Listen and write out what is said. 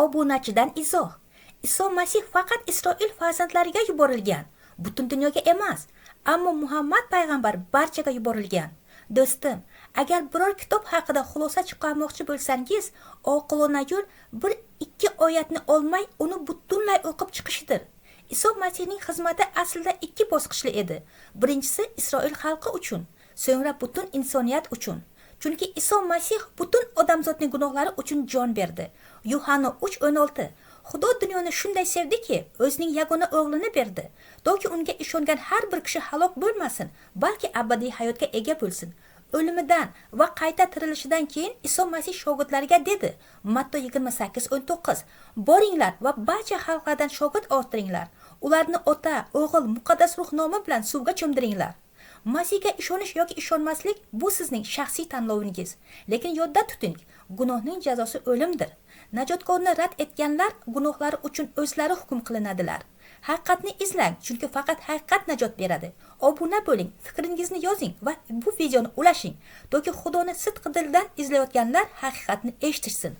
Obunachidan izoh. Iso Masih faqat Isroil farzandlariga yuborilgan, butun dunyoga emas. Ammo Muhammad payg'ambar barchaga yuborilgan. Do'stim, agar biror kitob haqida xulosa chiqarmoqchi bo'lsangiz, oqilona yo'l bir ikki oyatni olmay uni butunlay o'qib chiqishidir. Iso Masihning xizmati aslida ikki bosqichli edi. Birinchisi Isroil xalqi uchun, so'ngra butun insoniyat uchun. Chunki Iso Masih butun odamzodning gunohlari uchun jon berdi. Yuhanna 3:16. Xudo dunyoni shunday sevdiki, o'zining yagona o'g'lini berdi, toki unga ishongan har bir kishi halok bo'lmasin, balki abadiy hayotga ega bo'lsin. O'limidan va qayta tirilishidan keyin Iso Masih shogirdlariga dedi, Matto 28:19, boringlar va barcha xalqlardan shogird orttiringlar. Ularni Ota, O'g'il, Muqaddas Ruh nomi bilan suvga cho'mdiringlar. Masihga ishonish yoki ishonmaslik bu sizning shaxsiy tanlovingiz. Lekin yodda tuting, gunohning jazosi o'limdir. Najotkorni rad etganlar gunohlari uchun o'zlari hukm qilinadilar. Haqiqatni izlang, chunki faqat haqiqat najot beradi. Obuna bo'ling, fikringizni yozing va bu videoni ulashing, toki Xudoni sidq dildan izlayotganlar haqiqatni eshitishsin.